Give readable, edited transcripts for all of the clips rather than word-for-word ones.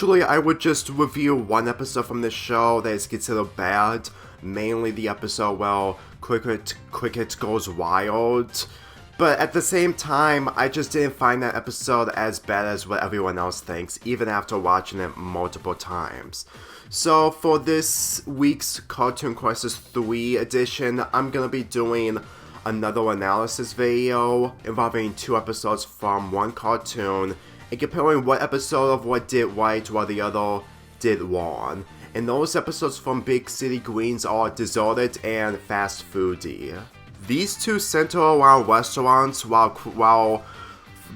Usually I would just review one episode from this show that is considered bad, mainly the episode where Cricket goes wild. But at the same time, I just didn't find that episode as bad as what everyone else thinks, even after watching it multiple times. So for this week's Cartoon Crisis 3 edition, I'm gonna be doing another analysis video involving 2 episodes from one cartoon and comparing what episode of what did right while the other did wrong. And those episodes from Big City Greens are Deserted and Fast Foodie. These 2 center around restaurants while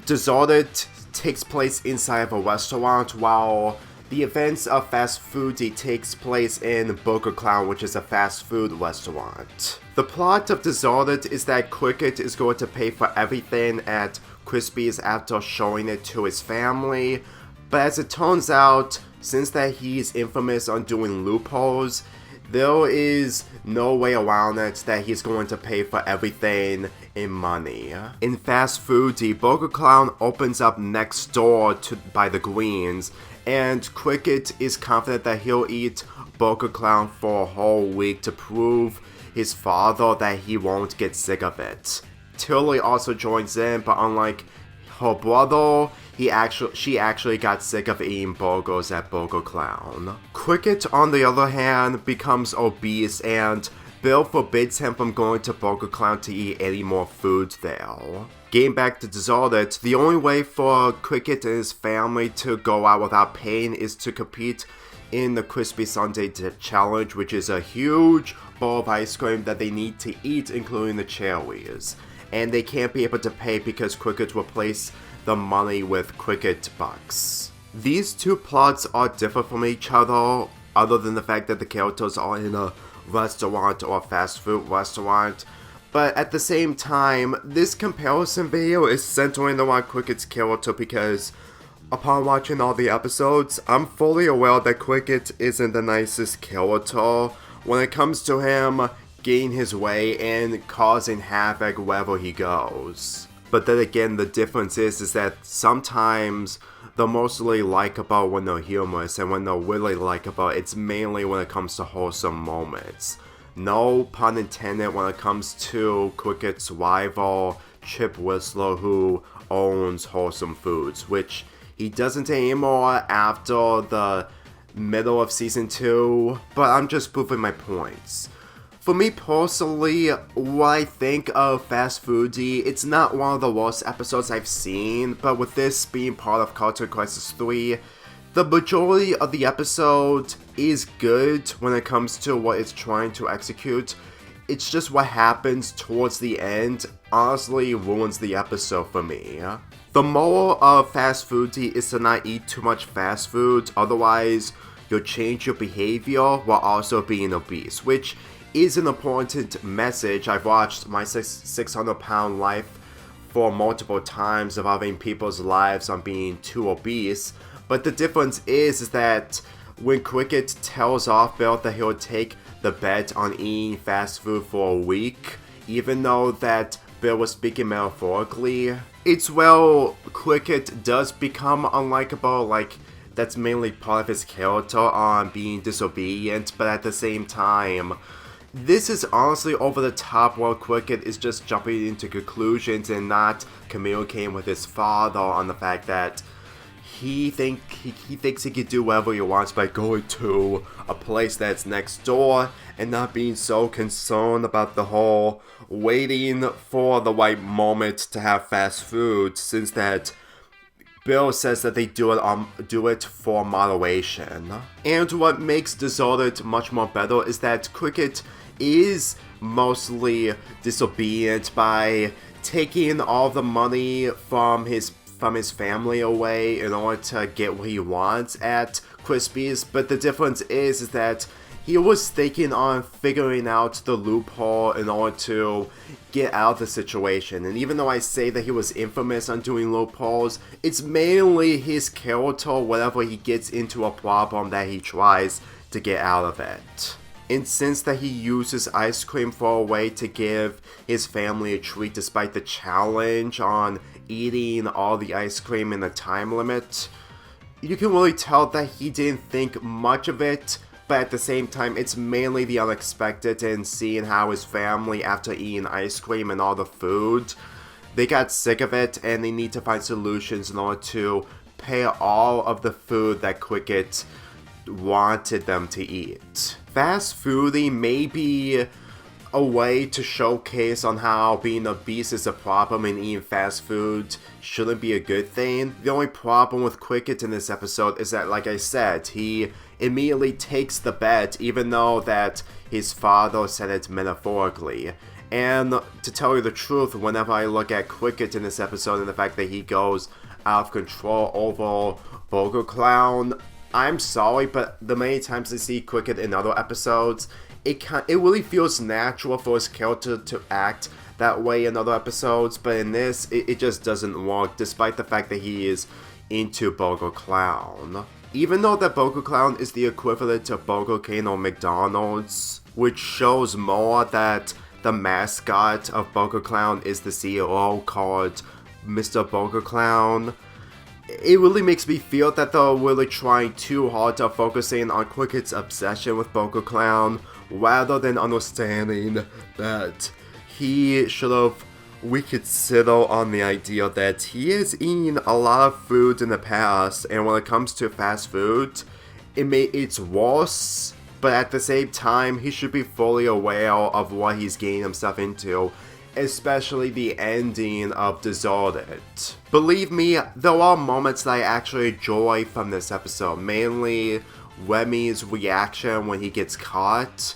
Deserted takes place inside of a restaurant, while the events of Fast Foodie takes place in Burger Clown, which is a fast food restaurant. The plot of Deserted is that Cricket is going to pay for everything at Crispy's after showing it to his family, but as it turns out, since that he's infamous on doing loopholes, there is no way around it that he's going to pay for everything in money. In Fast Foodie, Burger Clown opens up next door by the Greens, and Cricket is confident that he'll eat Burger Clown for a whole week to prove his father that he won't get sick of it. Tilly also joins in, but unlike her brother, she actually got sick of eating burgers at Burger Clown. Cricket, on the other hand, becomes obese, and Bill forbids him from going to Burger Clown to eat any more food there. Getting back to Deserted, the only way for Cricket and his family to go out without pain is to compete in the Crispy Sundae Challenge, which is a huge bowl of ice cream that they need to eat, including the cherries. And they can't be able to pay because Cricket will place the money with Cricket Bucks. These 2 plots are different from each other than the fact that the characters are in a restaurant or a fast food restaurant. But at the same time, this comparison video is centering around Cricket's character because upon watching all the episodes, I'm fully aware that Cricket isn't the nicest character when it comes to him getting his way and causing havoc wherever he goes. But then again, the difference is that sometimes they're mostly likable when they're humorous, and when they're really likable, it's mainly when it comes to wholesome moments. No pun intended when it comes to Cricket's rival, Chip Whistler, who owns Wholesome Foods, which he doesn't anymore after the middle of season 2, but I'm just proving my points. For me personally, what I think of Fast Foodie, it's not one of the worst episodes I've seen, but with this being part of Cartoon Crisis 3, the majority of the episode is good when it comes to what it's trying to execute. It's just what happens towards the end honestly ruins the episode for me. The moral of Fast Foodie is to not eat too much fast food, otherwise you'll change your behavior while also being obese, which is an important message. I've watched My 600-Pound Life for multiple times involving people's lives on being too obese, but the difference is that when Cricket tells off Bill that he'll take the bet on eating fast food for a week, even though that Bill was speaking metaphorically, it's well, Cricket does become unlikable, like that's mainly part of his character on being disobedient, but at the same time, this is honestly over the top while Cricket is just jumping into conclusions and not communicating with his father on the fact that he thinks he could do whatever he wants by going to a place that's next door and not being so concerned about the whole waiting for the right moment to have fast food, since that Bill says that they do it for moderation. And what makes Deserted much more better is that Cricket is mostly disobedient by taking all the money from his family away in order to get what he wants at Crispy's, but the difference is that he was thinking on figuring out the loophole in order to get out of the situation. And even though I say that he was infamous on doing loopholes, it's mainly his character whenever he gets into a problem that he tries to get out of it. And since that he uses ice cream for a way to give his family a treat despite the challenge on eating all the ice cream in the time limit, you can really tell that he didn't think much of it, but at the same time, it's mainly the unexpected and seeing how his family, after eating ice cream and all the food, they got sick of it and they need to find solutions in order to pay all of the food that Quicket wanted them to eat. Fast Foodie may be a way to showcase on how being obese is a problem and eating fast food shouldn't be a good thing. The only problem with Quicket in this episode is that, like I said, he immediately takes the bet, even though that his father said it metaphorically. And to tell you the truth, whenever I look at Quicket in this episode and the fact that he goes out of control over Burger Clown, I'm sorry, but the many times I see Quicket in other episodes, it really feels natural for his character to act that way in other episodes, but in this, it just doesn't work, despite the fact that he is into Burger Clown. Even though that Burger Clown is the equivalent of Burger King or McDonald's, which shows more that the mascot of Burger Clown is the CEO called Mr. Burger Clown, it really makes me feel that they're really trying too hard to focusing on Quicket's obsession with Burger Clown, rather than understanding that we could settle on the idea that he has eaten a lot of food in the past, and when it comes to fast food, it's worse, but at the same time, he should be fully aware of what he's getting himself into, especially the ending of Deserted. Believe me, there are moments that I actually enjoy from this episode, mainly Remy's reaction when he gets caught,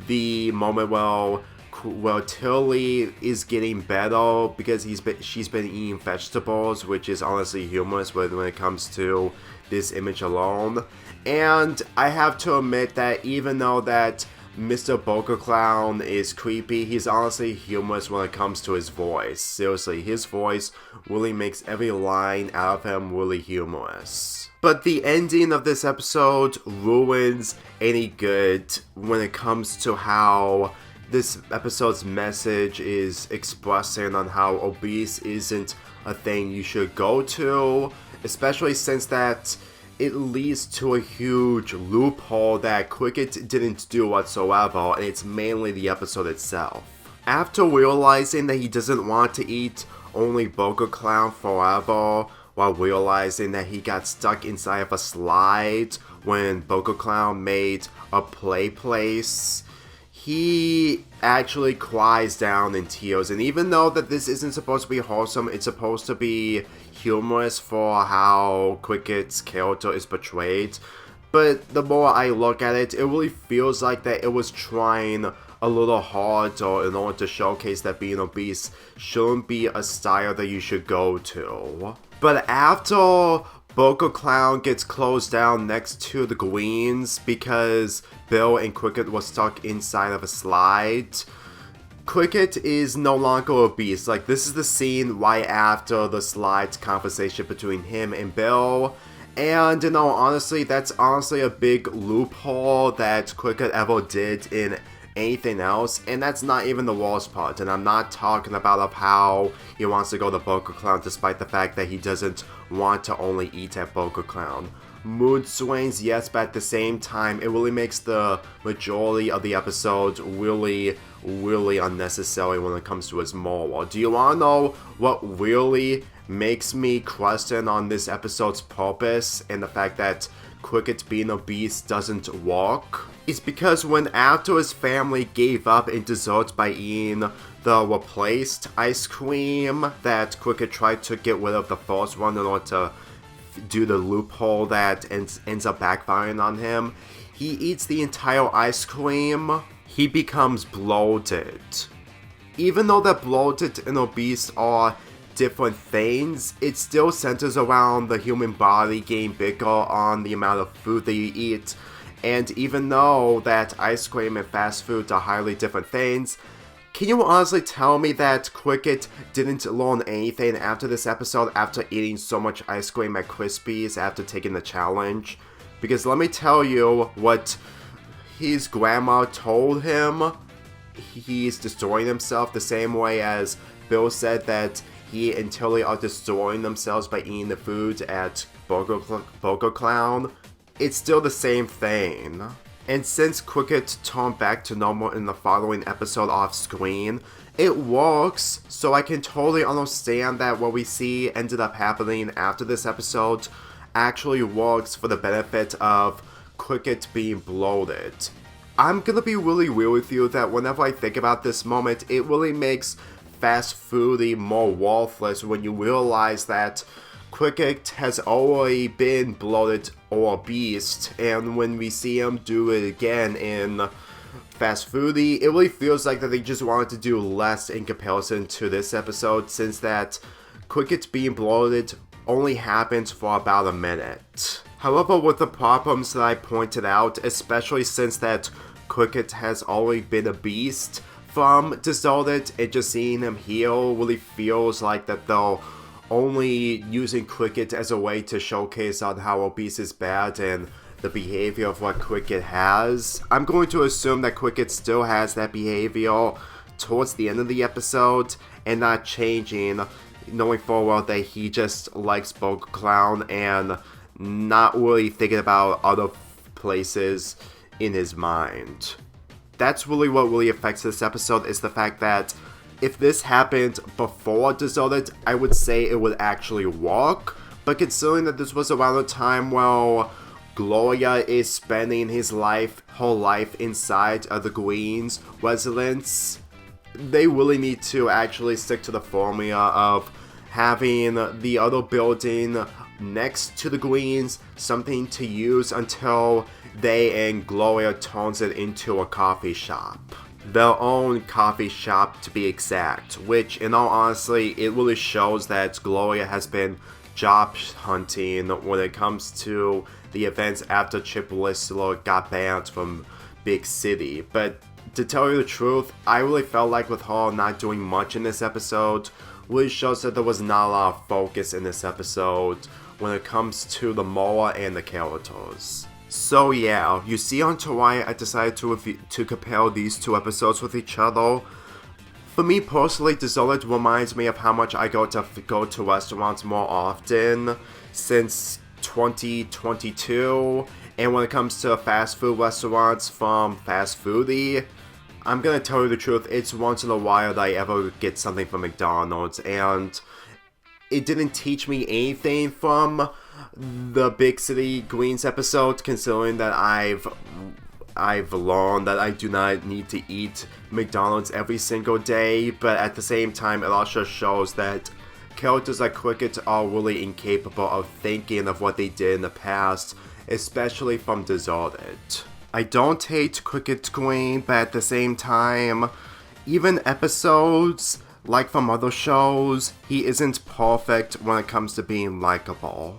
the moment where Tilly is getting better because she's been eating vegetables, which is honestly humorous when it comes to this image alone. And I have to admit that even though that Mr. Burger Clown is creepy, he's honestly humorous when it comes to his voice. Seriously, his voice really makes every line out of him really humorous. But the ending of this episode ruins any good when it comes to how this episode's message is expressing on how obese isn't a thing you should go to, especially since that it leads to a huge loophole that Quicket didn't do whatsoever, and it's mainly the episode itself. After realizing that he doesn't want to eat only Burger Clown forever, while realizing that he got stuck inside of a slide when Burger Clown made a play place, he actually cries down in tears. And even though that this isn't supposed to be wholesome, it's supposed to be humorous for how Quicket's character is portrayed. But the more I look at it, it really feels like that it was trying a little harder in order to showcase that being obese shouldn't be a style that you should go to. But after Burger Clown gets closed down next to the Greens because Bill and Quicket were stuck inside of a slide, Quicket is no longer obese. Like, this is the scene right after the slide conversation between him and Bill. And, you know, honestly, that's honestly a big loophole that Quicket ever did in anything else, and that's not even the worst part. And I'm not talking about of how he wants to go to Burger Clown despite the fact that he doesn't want to only eat at Burger Clown. Mood swings, yes, but at the same time, it really makes the majority of the episode really unnecessary when it comes to his moral. Do you want to know what really makes me question on this episode's purpose and the fact that Quicket being obese doesn't work? It's because when after his family gave up in desserts by eating the replaced ice cream that Quicket tried to get rid of the first one in order to do the loophole that ends up backfiring on him, he eats the entire ice cream. He becomes bloated. Even though that bloated and obese are different things, it still centers around the human body getting bigger on the amount of food that you eat. And even though that ice cream and fast food are highly different things, can you honestly tell me that Quicket didn't learn anything after this episode after eating so much ice cream at Krispies after taking the challenge? Because let me tell you what his grandma told him. He's destroying himself the same way as Bill said that he and Tilly are destroying themselves by eating the food at Burger Clown, it's still the same thing. And since Cricket turned back to normal in the following episode off screen, it works, so I can totally understand that what we see ended up happening after this episode actually works for the benefit of Cricket being bloated. I'm gonna be really real with you that whenever I think about this moment, it really makes Fast Foodie more worthless when you realize that Cricket has already been bloated or obese, and when we see him do it again in Fast Foodie, it really feels like that they just wanted to do less in comparison to this episode, since that Cricket being bloated only happens for about a minute. However, with the problems that I pointed out, especially since that Cricket has already been a beast from Deserted, and just seeing him heal really feels like that they're only using Cricket as a way to showcase on how obese is bad and the behavior of what Cricket has. I'm going to assume that Cricket still has that behavior towards the end of the episode and not changing, knowing full well that he just likes Burger Clown and not really thinking about other places in his mind. That's really what really affects this episode, is the fact that if this happened before Deserted, I would say it would actually work, but considering that this was around the time where Gloria is spending her life inside of the Green's residence, they really need to actually stick to the formula of having the other building next to the Greens something to use until they and Gloria turns it into a coffee shop. Their own coffee shop, to be exact, which in all honesty, it really shows that Gloria has been job hunting when it comes to the events after Chip Whistler got banned from Big City. But to tell you the truth, I really felt like with her not doing much in this episode, really shows that there was not a lot of focus in this episode when it comes to the Moa and the characters. So yeah, you see onto why I decided to compare these two episodes with each other. For me personally, Deserted reminds me of how much I go to restaurants more often since 2022, and when it comes to fast food restaurants from Fast Foodie, I'm gonna tell you the truth, it's once in a while that I ever get something from McDonald's, and it didn't teach me anything from the Big City Greens episode, considering that I've learned that I do not need to eat McDonald's every single day, but at the same time, it also shows that characters like Cricket are really incapable of thinking of what they did in the past, especially from Deserted. I don't hate Cricket Queen, but at the same time, even episodes like from other shows, he isn't perfect when it comes to being likable.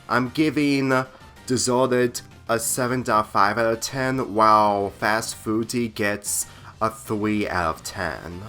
I'm giving Deserted a 7.5 out of 10, while Fast Foodie gets a 3 out of 10.